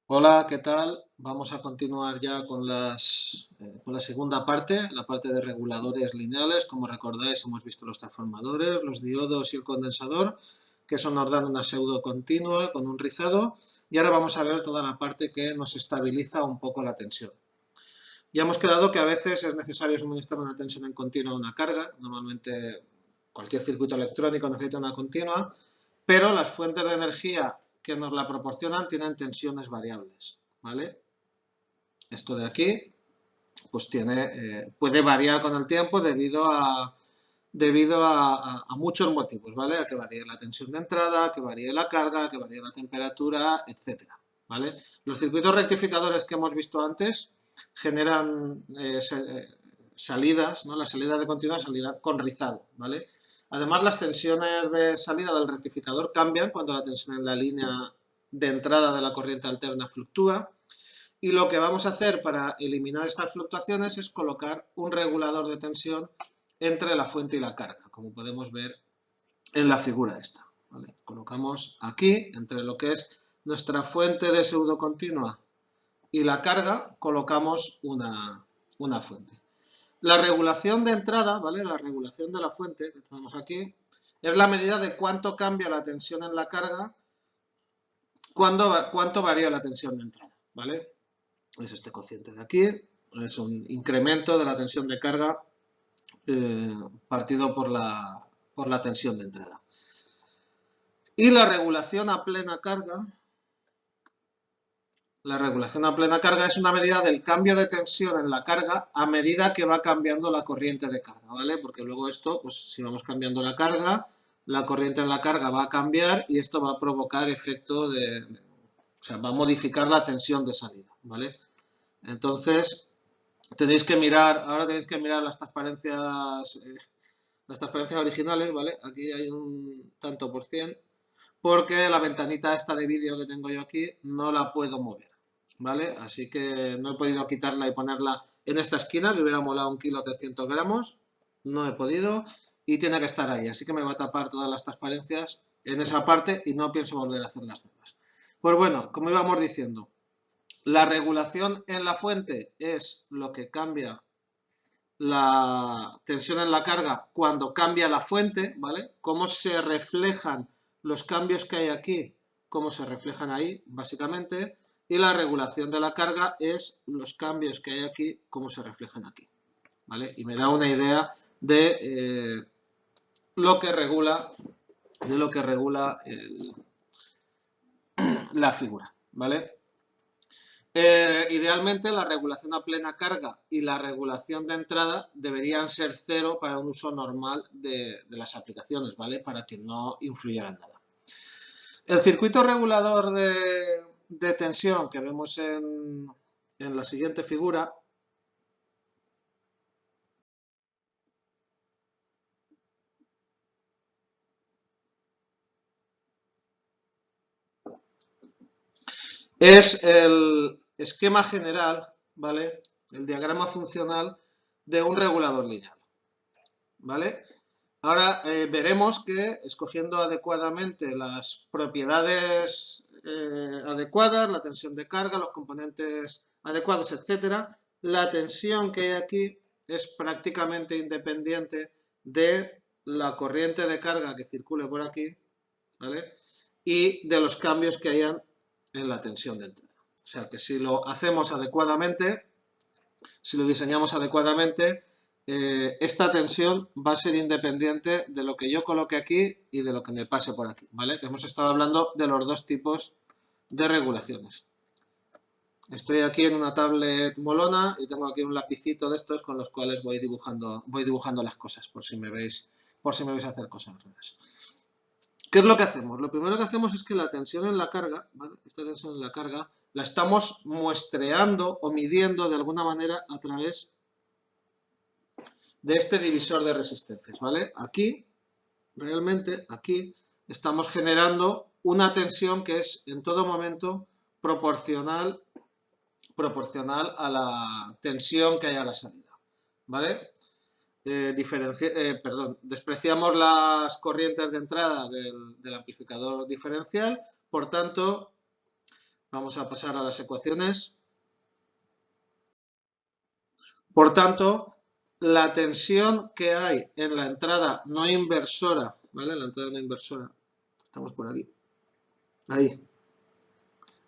Hola, ¿qué tal? Vamos a continuar ya con la segunda parte, la parte de reguladores lineales. Como recordáis, hemos visto los transformadores, los diodos y el condensador, que eso nos dan una pseudo continua con un rizado. Y ahora vamos a ver toda la parte que nos estabiliza un poco la tensión. Ya hemos quedado que a veces es necesario suministrar una tensión en continua a una carga. Normalmente cualquier circuito electrónico necesita una continua, pero las fuentes de energía que nos la proporcionan tienen tensiones variables, ¿vale? Esto de aquí pues puede variar con el tiempo debido a muchos motivos, ¿vale? A que varíe la tensión de entrada, a que varíe la carga, a que varíe la temperatura, etcétera, ¿vale? Los circuitos rectificadores que hemos visto antes generan salidas, ¿no? La salida de continua salida con rizado, ¿vale? Además, las tensiones de salida del rectificador cambian cuando la tensión en la línea de entrada de la corriente alterna fluctúa. Y lo que vamos a hacer para eliminar estas fluctuaciones es colocar un regulador de tensión entre la fuente y la carga, como podemos ver en la figura esta, ¿vale? Colocamos aquí, entre lo que es nuestra fuente de pseudo continua y la carga, colocamos una fuente. La regulación de entrada, ¿vale? La regulación de la fuente que tenemos aquí, es la medida de cuánto cambia la tensión en la carga, cuánto varía la tensión de entrada, ¿vale? Es este cociente de aquí, es un incremento de la tensión de carga partido por la tensión de entrada. Y la regulación a plena carga es una medida del cambio de tensión en la carga a medida que va cambiando la corriente de carga, ¿vale? Porque luego esto, pues si vamos cambiando la corriente en la carga va a cambiar y esto va a provocar efecto o sea, va a modificar la tensión de salida, ¿vale? Entonces, ahora tenéis que mirar las transparencias originales, ¿vale? Aquí hay un tanto por cien, porque la ventanita esta de vídeo que tengo yo aquí no la puedo mover, ¿vale? Así que no he podido quitarla y ponerla en esta esquina, que hubiera molado 1,3 kg, no he podido y tiene que estar ahí, así que me va a tapar todas las transparencias en esa parte y no pienso volver a hacer las nuevas. Pues bueno, como íbamos diciendo, la regulación en la fuente es lo que cambia la tensión en la carga cuando cambia la fuente, ¿vale? Cómo se reflejan los cambios que hay aquí, cómo se reflejan ahí, básicamente, y la regulación de la carga es los cambios que hay aquí, cómo se reflejan aquí, ¿vale? Y me da una idea de lo que regula, la figura, ¿vale? Idealmente la regulación a plena carga y la regulación de entrada deberían ser cero para un uso normal de las aplicaciones, ¿vale? Para que no influyera en nada. El circuito regulador de tensión que vemos en la siguiente figura es el esquema general, ¿vale? El diagrama funcional de un regulador lineal, ¿vale? Ahora veremos que escogiendo adecuadamente las propiedades adecuadas, la tensión de carga, los componentes adecuados, etcétera, la tensión que hay aquí es prácticamente independiente de la corriente de carga que circule por aquí, ¿vale? Y de los cambios que hayan en la tensión de entrada. O sea que si lo hacemos adecuadamente, si lo diseñamos adecuadamente, esta tensión va a ser independiente de lo que yo coloque aquí y de lo que me pase por aquí, ¿vale? Hemos estado hablando de los dos tipos de regulaciones. Estoy aquí en una tablet molona y tengo aquí un lapicito de estos con los cuales voy dibujando las cosas por si me veis hacer cosas raras. ¿Qué es lo que hacemos? Lo primero que hacemos es que la tensión en la carga, ¿vale? Esta tensión en la carga, la estamos muestreando o midiendo de alguna manera a través de este divisor de resistencias, ¿vale? Aquí, realmente, aquí, estamos generando una tensión que es en todo momento proporcional a la tensión que hay a la salida, ¿vale? Despreciamos las corrientes de entrada del amplificador diferencial, por tanto, Vamos a pasar a las ecuaciones. Por tanto, la tensión que hay en la entrada no inversora, ¿vale? La entrada no inversora, estamos por aquí, ahí.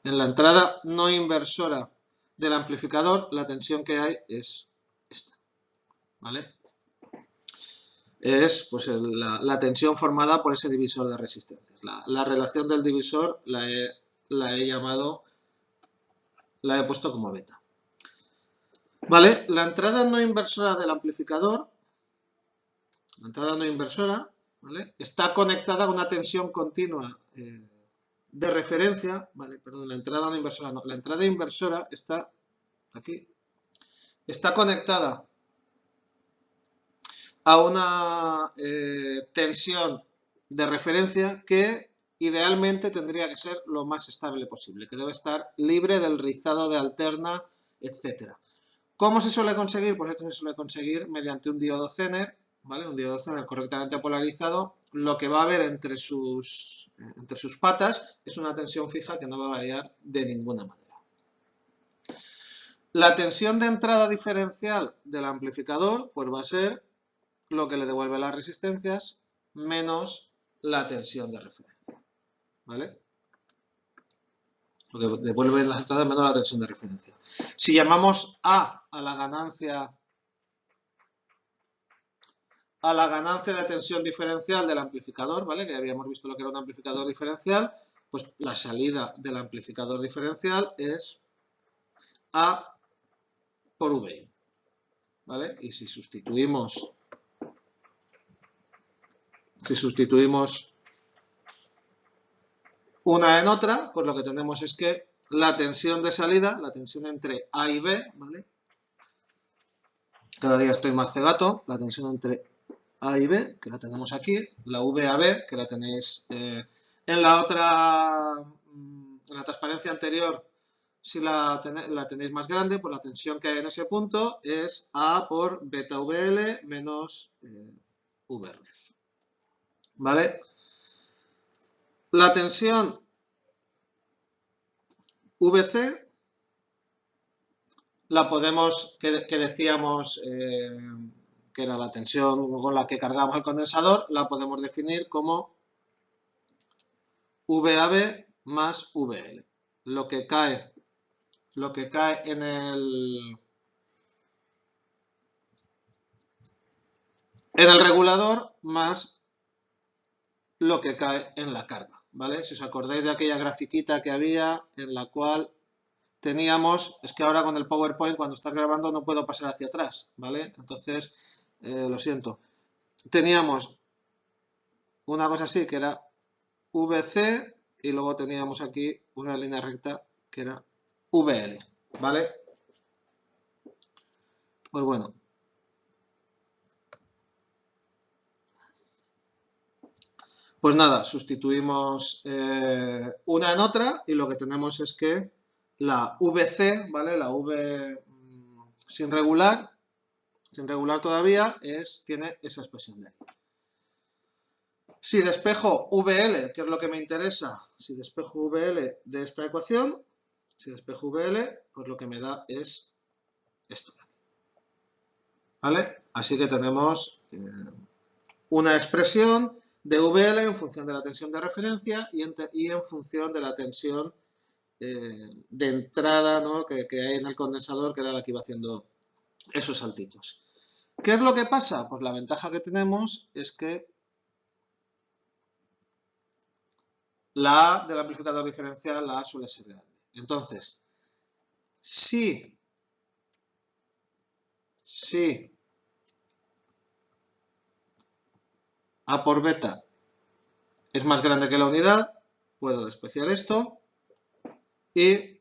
En la entrada no inversora del amplificador, la tensión que hay es esta, ¿vale? Es pues, la tensión formada por ese divisor de resistencias. La relación del divisor la he puesto como beta. ¿Vale? La entrada no inversora del amplificador, la entrada no inversora, ¿vale? Está conectada a una tensión continua de referencia, ¿vale? Perdón, la entrada no inversora no, la entrada inversora está aquí, está conectada a una tensión de referencia que idealmente tendría que ser lo más estable posible, que debe estar libre del rizado de alterna, etc. ¿Cómo se suele conseguir? Pues esto se suele conseguir mediante un diodo Zener, ¿vale? Un diodo Zener correctamente polarizado. Lo que va a haber entre sus patas es una tensión fija que no va a variar de ninguna manera. La tensión de entrada diferencial del amplificador pues va a ser lo que le devuelve las resistencias menos la tensión de referencia, ¿vale? Lo que devuelve las entradas menos la tensión de referencia. Si llamamos a la ganancia de tensión diferencial del amplificador, ¿vale? Que habíamos visto lo que era un amplificador diferencial, pues la salida del amplificador diferencial es A por VI, ¿vale? Y si sustituimos una en otra, pues lo que tenemos es que la tensión de salida, la tensión entre A y B, ¿vale? Cada día estoy más cegato, la tensión entre A y B, que la tenemos aquí, la VAB, que la tenéis en la otra, en la transparencia anterior, si la tenéis más grande, pues la tensión que hay en ese punto es A por beta VL menos VRF, ¿vale? La tensión VC la podemos, que decíamos que era la tensión con la que cargamos el condensador, la podemos definir como VAB más VL. Lo que cae en el regulador más lo que cae en la carga, ¿vale? Si os acordáis de aquella grafiquita que había en la cual teníamos, es que ahora con el PowerPoint cuando estás grabando no puedo pasar hacia atrás, ¿vale? Entonces, lo siento. Teníamos una cosa así que era VC y luego teníamos aquí una línea recta que era VL, ¿vale? Pues bueno. Pues nada, sustituimos una en otra y lo que tenemos es que la VC, ¿vale? La V sin regular todavía, tiene esa expresión de ahí. Si despejo VL, que es lo que me interesa, si despejo VL de esta ecuación, pues lo que me da es esto de aquí, ¿vale? Así que tenemos una expresión de VL en función de la tensión de referencia y en función de la tensión de entrada, ¿no? que hay en el condensador, que era la que iba haciendo esos saltitos. ¿Qué es lo que pasa? Pues la ventaja que tenemos es que la A del amplificador diferencial, la A suele ser grande. Entonces, si A por beta es más grande que la unidad, puedo despreciar esto y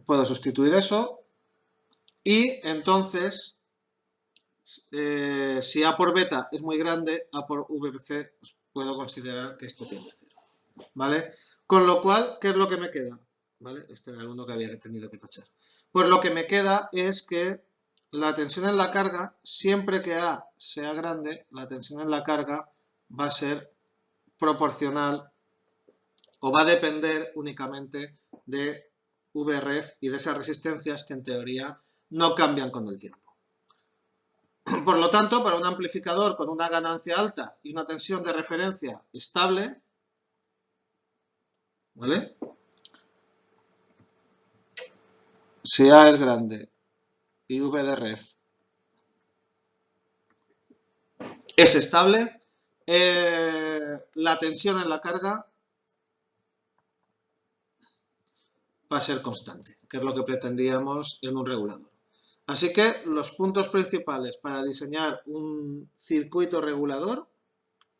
puedo sustituir eso y entonces si A por beta es muy grande, A por VC, pues puedo considerar que esto tiende a cero, ¿vale? Con lo cual, ¿qué es lo que me queda? ¿Vale? Este era uno que había tenido que tachar. Pues lo que me queda es que la tensión en la carga, siempre que A sea grande, la tensión en la carga va a ser proporcional o va a depender únicamente de VRF y de esas resistencias que en teoría no cambian con el tiempo. Por lo tanto, para un amplificador con una ganancia alta y una tensión de referencia estable, ¿vale? Si A es grande y V de ref es estable, la tensión en la carga va a ser constante, que es lo que pretendíamos en un regulador. Así que los puntos principales para diseñar un circuito regulador,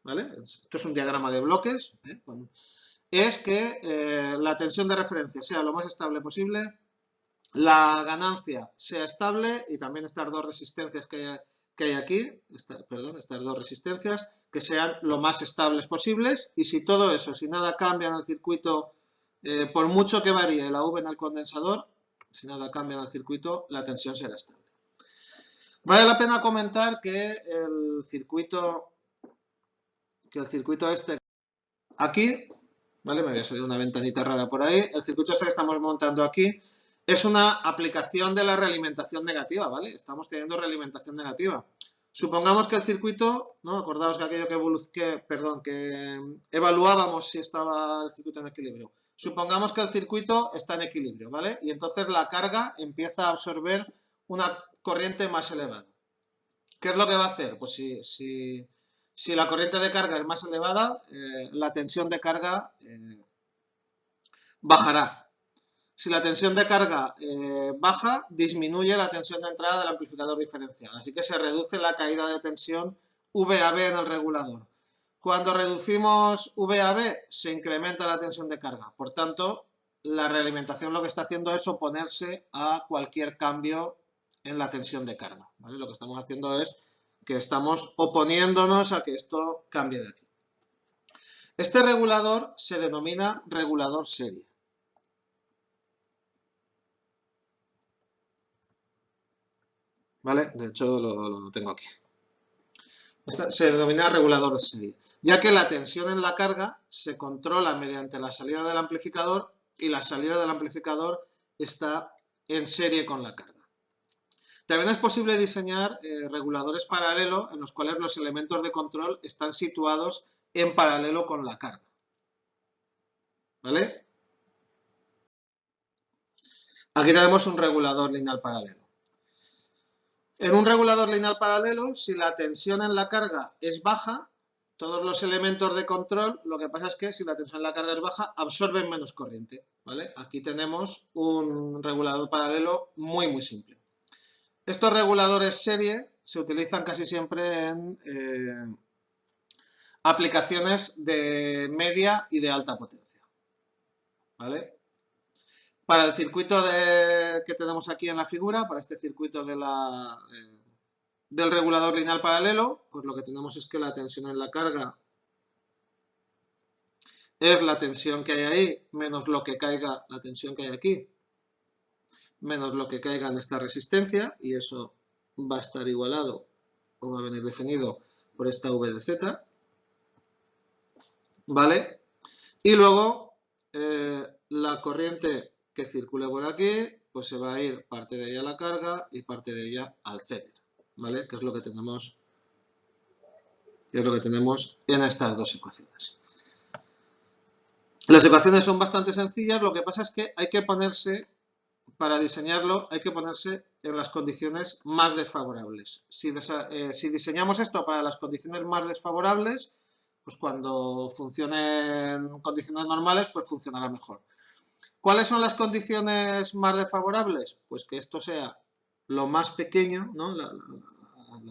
¿vale? Esto es un diagrama de bloques, es que la tensión de referencia sea lo más estable posible, la ganancia sea estable y también estas dos resistencias que hay aquí, estas dos resistencias, que sean lo más estables posibles, y si todo eso, si nada cambia en el circuito, por mucho que varíe la V en el condensador, si nada cambia en el circuito, la tensión será estable. Vale la pena comentar que el circuito este aquí, ¿vale? Me había salido una ventanita rara por ahí. El circuito este que estamos montando aquí es una aplicación de la realimentación negativa, ¿vale? Estamos teniendo realimentación negativa. Supongamos que el circuito, ¿no? Acordaos que aquello que evaluábamos si estaba el circuito en equilibrio. Supongamos que el circuito está en equilibrio, ¿vale? Y entonces la carga empieza a absorber una corriente más elevada. ¿Qué es lo que va a hacer? Pues si la corriente de carga es más elevada, la tensión de carga bajará. Si la tensión de carga baja, disminuye la tensión de entrada del amplificador diferencial. Así que se reduce la caída de tensión VAB en el regulador. Cuando reducimos VAB, se incrementa la tensión de carga. Por tanto, la realimentación lo que está haciendo es oponerse a cualquier cambio en la tensión de carga, ¿vale? Lo que estamos haciendo es que estamos oponiéndonos a que esto cambie de aquí. Este regulador se denomina regulador serie. ¿Vale? De hecho, lo tengo aquí. Se denomina regulador de serie, ya que la tensión en la carga se controla mediante la salida del amplificador y la salida del amplificador está en serie con la carga. También es posible diseñar reguladores paralelos en los cuales los elementos de control están situados en paralelo con la carga. ¿Vale? Aquí tenemos un regulador lineal paralelo. En un regulador lineal paralelo, si la tensión en la carga es baja, todos los elementos de control, lo que pasa es que si la tensión en la carga es baja, absorben menos corriente, ¿vale? Aquí tenemos un regulador paralelo muy, muy simple. Estos reguladores serie se utilizan casi siempre en aplicaciones de media y de alta potencia, ¿vale? Para el circuito que tenemos aquí en la figura, para este circuito del regulador lineal paralelo, pues lo que tenemos es que la tensión en la carga es la tensión que hay ahí menos lo que caiga, la tensión que hay aquí, menos lo que caiga en esta resistencia, y eso va a estar igualado o va a venir definido por esta V de Z, ¿vale? Y luego la corriente que circule por aquí, pues se va a ir parte de ella a la carga y parte de ella al zener, ¿vale? Que es lo que tenemos en estas dos ecuaciones. Las ecuaciones son bastante sencillas, lo que pasa es que hay que ponerse, para diseñarlo, hay que ponerse en las condiciones más desfavorables. Si diseñamos esto para las condiciones más desfavorables, pues cuando funcione en condiciones normales, pues funcionará mejor. ¿Cuáles son las condiciones más desfavorables? Pues que esto sea lo más pequeño, ¿no?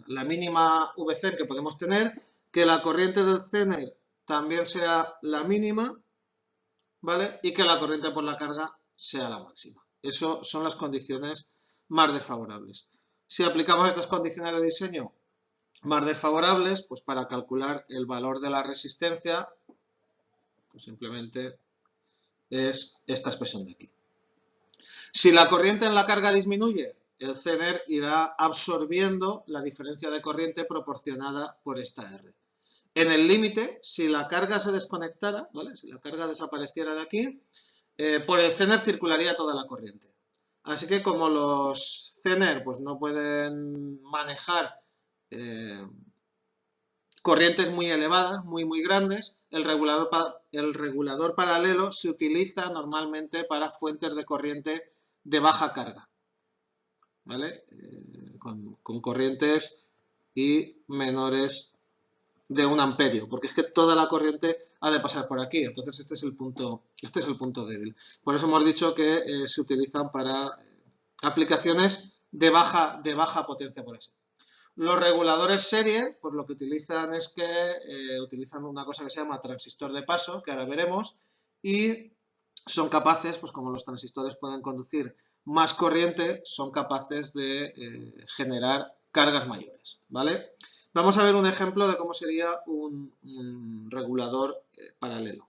La mínima VC que podemos tener, que la corriente del zener también sea la mínima, ¿vale? Y que la corriente por la carga sea la máxima. Eso son las condiciones más desfavorables. Si aplicamos estas condiciones de diseño más desfavorables, pues para calcular el valor de la resistencia, pues simplemente es esta expresión de aquí. Si la corriente en la carga disminuye, el Zener irá absorbiendo la diferencia de corriente proporcionada por esta R. En el límite, si la carga se desconectara, ¿vale? Si la carga desapareciera de aquí, por el Zener circularía toda la corriente. Así que como los Zener pues, no pueden manejar corrientes muy elevadas, muy grandes, el regulador paralelo se utiliza normalmente para fuentes de corriente de baja carga, ¿vale? Con corrientes y menores de 1 amperio, porque es que toda la corriente ha de pasar por aquí, entonces este es el punto débil. Por eso hemos dicho que se utilizan para aplicaciones de baja potencia, por eso. Los reguladores serie, pues lo que utilizan es que utilizan una cosa que se llama transistor de paso, que ahora veremos, y son capaces, pues como los transistores pueden conducir más corriente, son capaces de generar cargas mayores, ¿vale? Vamos a ver un ejemplo de cómo sería un regulador paralelo.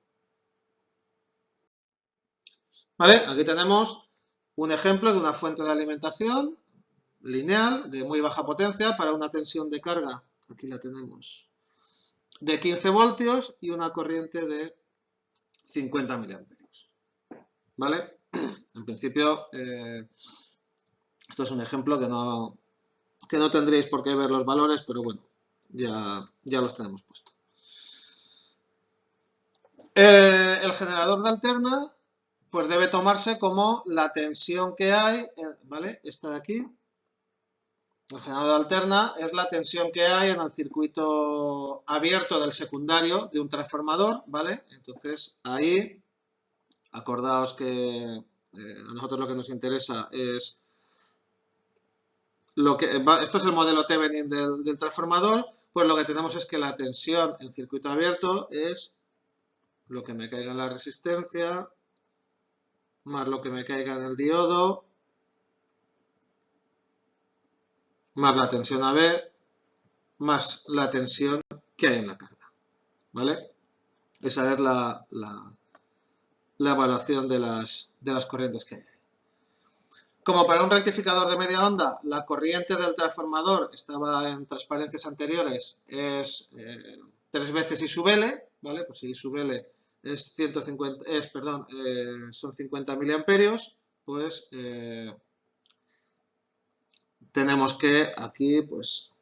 ¿Vale? Aquí tenemos un ejemplo de una fuente de alimentación lineal de muy baja potencia para una tensión de carga, aquí la tenemos, de 15 voltios y una corriente de 50 miliamperios. ¿Vale? En principio, esto es un ejemplo que no tendréis por qué ver los valores, pero bueno, ya los tenemos puestos. El generador de alterna pues debe tomarse como la tensión que hay, ¿vale? Esta de aquí. El generador de alterna es la tensión que hay en el circuito abierto del secundario de un transformador, ¿vale? Entonces ahí, acordaos que a nosotros lo que nos interesa es esto es el modelo Thevenin del transformador, pues lo que tenemos es que la tensión en circuito abierto es lo que me caiga en la resistencia más lo que me caiga en el diodo más la tensión AB más la tensión que hay en la carga, ¿vale? Esa es la evaluación de las corrientes que hay. Como para un rectificador de media onda, la corriente del transformador estaba en transparencias anteriores, es 3 veces I sub L, ¿vale? Pues si I sub L es son 50 miliamperios, pues tenemos que aquí, pues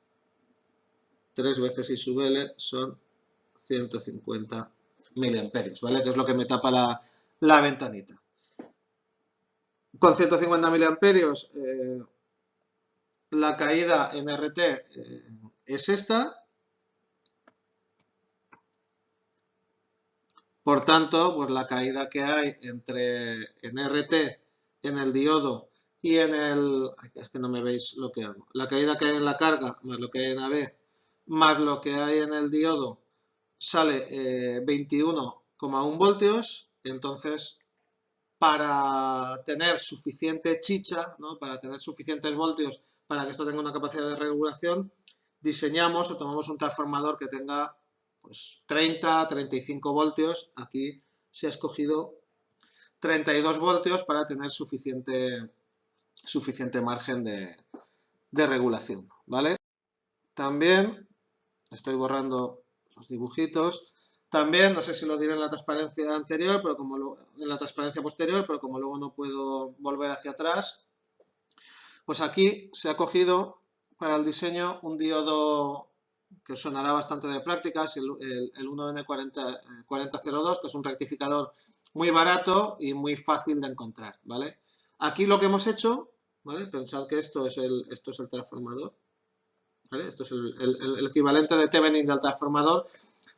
3 veces I sub L son 150 miliamperios, ¿vale? Que es lo que me tapa la ventanita. Con 150 miliamperios la caída en RT es esta. Por tanto, pues la caída que hay en RT, en el diodo y en el... Es que no me veis lo que hago. La caída que hay en la carga más lo que hay en AB más lo que hay en el diodo sale 21,1 voltios. Entonces, para tener suficiente chicha, ¿no? Para tener suficientes voltios para que esto tenga una capacidad de regulación, diseñamos o tomamos un transformador que tenga pues 30-35 voltios. Aquí se ha escogido 32 voltios para tener suficiente margen de regulación, ¿vale? También, estoy borrando los dibujitos, también, no sé si lo diré en la transparencia anterior, pero en la transparencia posterior, pero como luego no puedo volver hacia atrás, pues aquí se ha cogido para el diseño un diodo que os sonará bastante de prácticas, el 1N4002, que es un rectificador muy barato y muy fácil de encontrar, ¿vale? Aquí lo que hemos hecho, ¿vale? Pensad que esto es el transformador, ¿vale? Esto es el equivalente de Thevenin del transformador.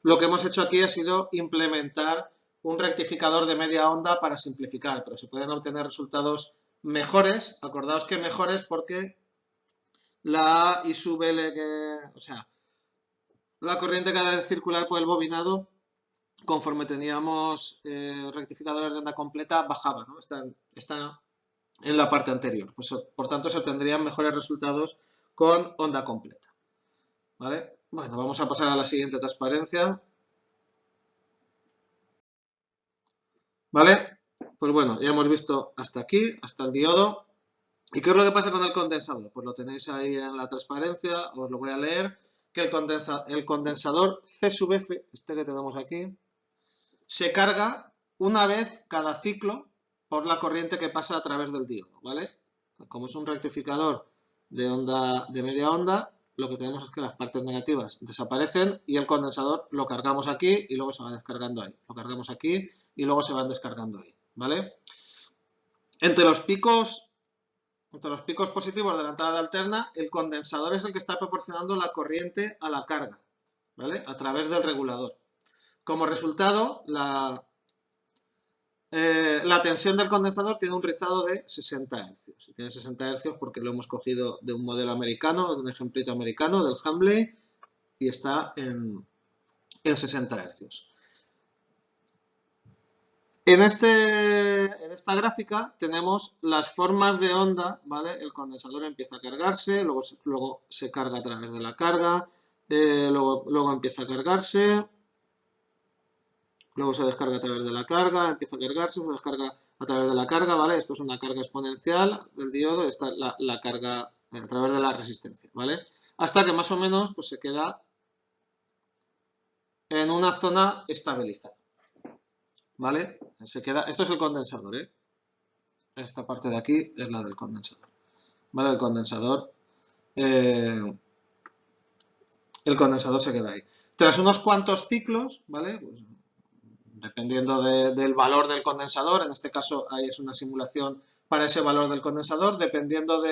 Lo que hemos hecho aquí ha sido implementar un rectificador de media onda para simplificar, pero se pueden obtener resultados mejores. Acordaos que mejores porque la I sub L, o sea, la corriente que ha de circular por el bobinado, conforme teníamos rectificadores de onda completa, bajaba, ¿no? Está en la parte anterior. Pues, por tanto, se obtendrían mejores resultados con onda completa, ¿vale? Bueno, vamos a pasar a la siguiente transparencia. ¿Vale? Pues bueno, ya hemos visto hasta aquí, hasta el diodo. ¿Y qué es lo que pasa con el condensador? Pues lo tenéis ahí en la transparencia, os lo voy a leer, que el condensador C sub F, este que tenemos aquí, se carga una vez cada ciclo por la corriente que pasa a través del diodo, ¿vale? Como es un rectificador de media onda, lo que tenemos es que las partes negativas desaparecen y el condensador lo cargamos aquí y luego se va descargando ahí. Lo cargamos aquí y luego se van descargando ahí, ¿vale? Entre los picos positivos de la entrada alterna, el condensador es el que está proporcionando la corriente a la carga, ¿vale? A través del regulador. Como resultado, la tensión del condensador tiene un rizado de 60 Hz. Y tiene 60 Hz porque lo hemos cogido de un modelo americano, de un ejemplito americano, del Hambley, y está en 60 Hz. En esta gráfica tenemos las formas de onda, ¿vale? El condensador empieza a cargarse, luego se carga a través de la carga, luego empieza a cargarse, luego se descarga a través de la carga, empieza a cargarse, se descarga a través de la carga, ¿vale? Esto es una carga exponencial del diodo, esta es la carga a través de la resistencia, ¿vale? Hasta que más o menos pues, se queda en una zona estabilizada, ¿vale? Esto es el condensador, ¿eh? Esta parte de aquí es la del condensador, ¿vale? El condensador se queda ahí. Tras unos cuantos ciclos, ¿vale? Pues, dependiendo del valor del condensador, en este caso ahí es una simulación para ese valor del condensador, dependiendo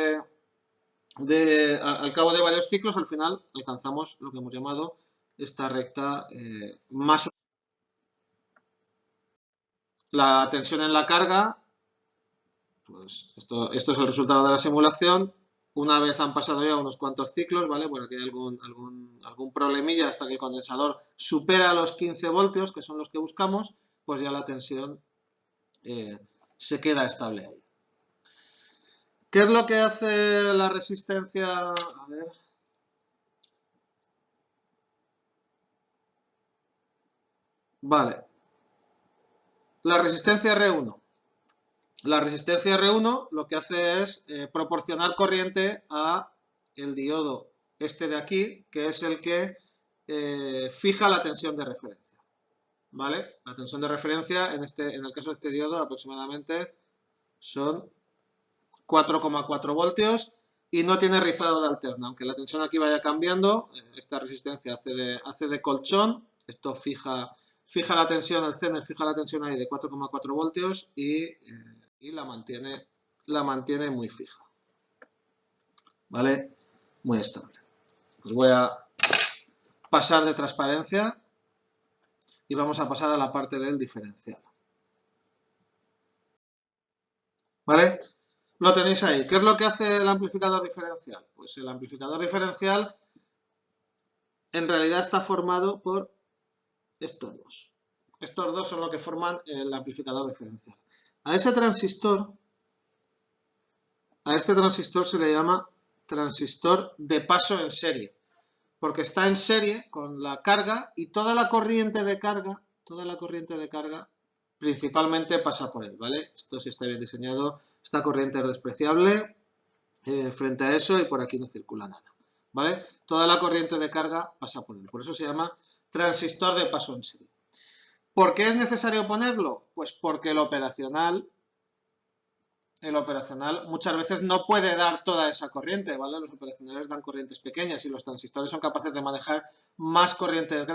al cabo de varios ciclos, al final alcanzamos lo que hemos llamado esta recta más. La tensión en la carga, pues esto es el resultado de la simulación. Una vez han pasado ya unos cuantos ciclos, ¿vale? Por aquí hay algún problemilla hasta que el condensador supera los 15 voltios, que son los que buscamos, pues ya la tensión se queda estable ahí. ¿Qué es lo que hace la resistencia? A ver. Vale. La resistencia R1. La resistencia R1 lo que hace es proporcionar corriente a el diodo este de aquí, que es el que fija la tensión de referencia. ¿Vale? La tensión de referencia en el caso de este diodo aproximadamente son 4,4 voltios y no tiene rizado de alterna. Aunque la tensión aquí vaya cambiando, esta resistencia hace de colchón, esto fija la tensión, el Zener fija la tensión ahí de 4,4 voltios y la mantiene muy fija. ¿Vale? Muy estable. Pues voy a pasar de transparencia y vamos a pasar a la parte del diferencial. ¿Vale? Lo tenéis ahí. ¿Qué es lo que hace el amplificador diferencial? Pues el amplificador diferencial en realidad está formado por estos dos. Estos dos son los que forman el amplificador diferencial. A este transistor se le llama transistor de paso en serie, porque está en serie con la carga y toda la corriente de carga principalmente pasa por él, ¿vale? Esto sí está bien diseñado, esta corriente es despreciable frente a eso y por aquí no circula nada, ¿vale? Toda la corriente de carga pasa por él, por eso se llama transistor de paso en serie. ¿Por qué es necesario ponerlo? Pues porque el operacional muchas veces no puede dar toda esa corriente, ¿vale? Los operacionales dan corrientes pequeñas y los transistores son capaces de manejar más corrientes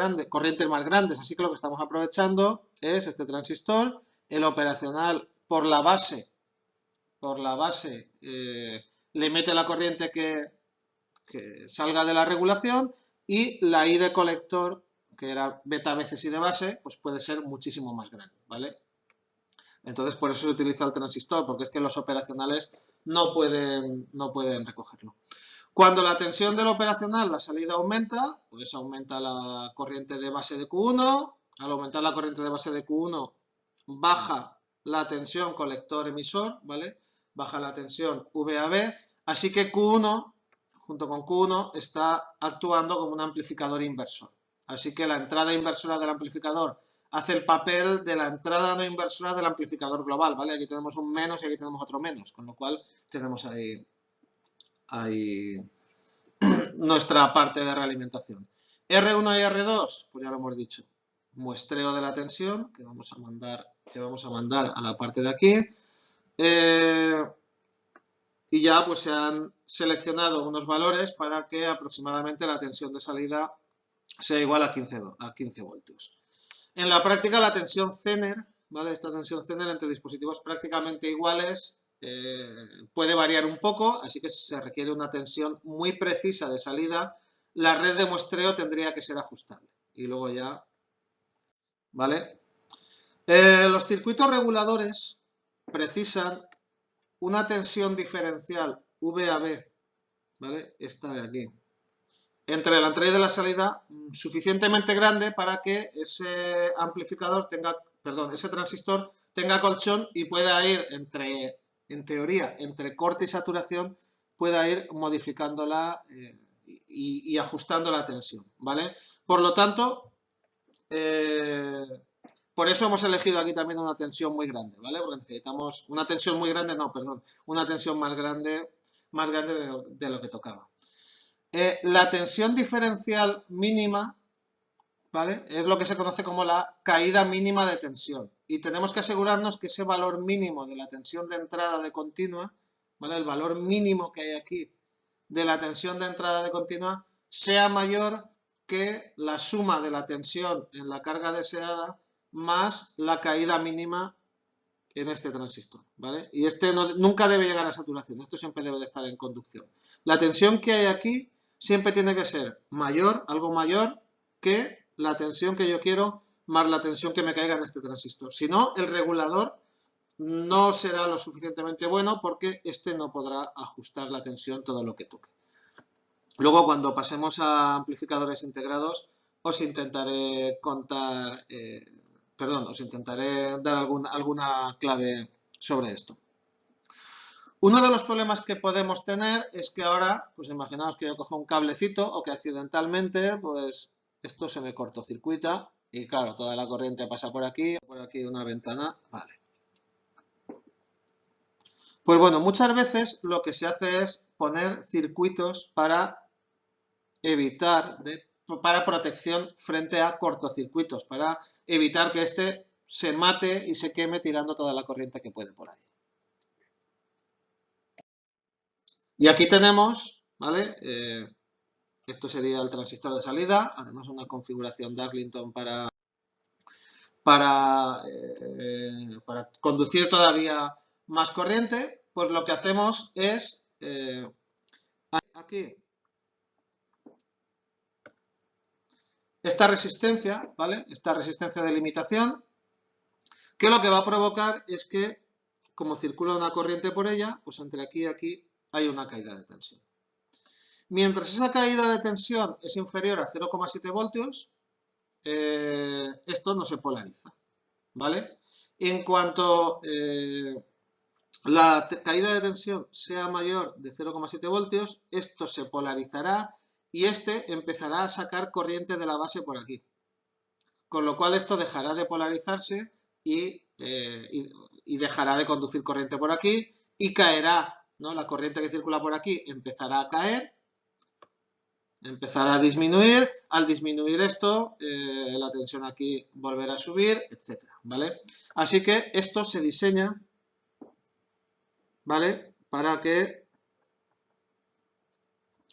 más grandes, así que lo que estamos aprovechando es este transistor, el operacional por la base le mete la corriente que salga de la regulación y la I de colector, que era beta veces I de base, pues puede ser muchísimo más grande, ¿vale? Entonces, por eso se utiliza el transistor, porque es que los operacionales no pueden recogerlo. Cuando la tensión del operacional, la salida aumenta, pues aumenta la corriente de base de Q1. Al aumentar la corriente de base de Q1, baja la tensión colector-emisor, ¿vale? Baja la tensión VAB. Así que Q1, junto con Q1, está actuando como un amplificador inversor. Así que la entrada inversora del amplificador hace el papel de la entrada no inversora del amplificador global, ¿vale? Aquí tenemos un menos y aquí tenemos otro menos, con lo cual tenemos ahí nuestra parte de realimentación. R1 y R2, pues ya lo hemos dicho, muestreo de la tensión que vamos a mandar a la parte de aquí. Y ya pues se han seleccionado unos valores para que aproximadamente la tensión de salida sea igual a 15 voltios. En la práctica la tensión Zener, ¿vale? Esta tensión Zener entre dispositivos prácticamente iguales puede variar un poco, así que si se requiere una tensión muy precisa de salida, la red de muestreo tendría que ser ajustable. Y luego ya, ¿vale? Los circuitos reguladores precisan una tensión diferencial VAB, ¿vale? Esta de aquí, entre la entrada y la salida suficientemente grande para que ese amplificador ese transistor tenga colchón y pueda ir en teoría, entre corte y saturación, pueda ir modificándola y ajustando la tensión, ¿vale? Por lo tanto, por eso hemos elegido aquí también una tensión muy grande, ¿vale? Porque necesitamos una tensión muy grande, una tensión más grande de lo que tocaba. La tensión diferencial mínima, ¿vale? Es lo que se conoce como la caída mínima de tensión. Y tenemos que asegurarnos que ese valor mínimo de la tensión de entrada de continua, ¿vale? El valor mínimo que hay aquí de la tensión de entrada de continua sea mayor que la suma de la tensión en la carga deseada más la caída mínima en este transistor, ¿vale? Y nunca debe llegar a saturación, esto siempre debe de estar en conducción. La tensión que hay aquí siempre tiene que ser mayor, algo mayor que la tensión que yo quiero más la tensión que me caiga en este transistor. Si no, el regulador no será lo suficientemente bueno porque este no podrá ajustar la tensión todo lo que toque. Luego, cuando pasemos a amplificadores integrados, os intentaré os intentaré dar alguna clave sobre esto. Uno de los problemas que podemos tener es que ahora, pues imaginaos que yo cojo un cablecito o que accidentalmente, pues esto se me cortocircuita y claro, toda la corriente pasa por aquí una ventana, vale. Pues bueno, muchas veces lo que se hace es poner circuitos para para protección frente a cortocircuitos, para evitar que este se mate y se queme tirando toda la corriente que puede por ahí. Y aquí tenemos, ¿vale? Esto sería el transistor de salida, además una configuración Darlington para conducir todavía más corriente. Pues lo que hacemos es, aquí, esta resistencia, ¿vale? Esta resistencia de limitación, que lo que va a provocar es que, como circula una corriente por ella, pues entre aquí y aquí hay una caída de tensión. Mientras esa caída de tensión es inferior a 0,7 voltios, esto no se polariza, ¿vale? En cuanto la caída de tensión sea mayor de 0,7 voltios, esto se polarizará y este empezará a sacar corriente de la base por aquí. Con lo cual esto dejará de polarizarse y dejará de conducir corriente por aquí y caerá, ¿no? La corriente que circula por aquí empezará a caer, empezará a disminuir. Al disminuir esto, la tensión aquí volverá a subir, etcétera, ¿vale? Así que esto se diseña, ¿vale? Para que,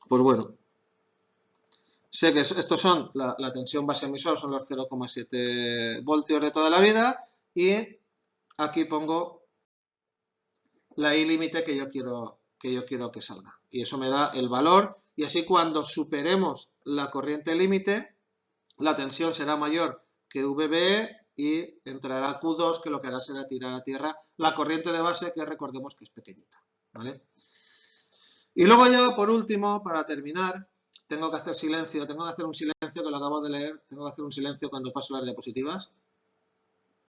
pues bueno, sé que estos son la tensión base emisor, son los 0,7 voltios de toda la vida y aquí pongo la I límite que yo quiero que salga. Y eso me da el valor y así cuando superemos la corriente límite, la tensión será mayor que VB y entrará Q2, que lo que hará será tirar a tierra la corriente de base, que recordemos que es pequeñita, ¿vale? Y luego ya, por último, para terminar, tengo que hacer un silencio que lo acabo de leer, tengo que hacer un silencio cuando paso las diapositivas.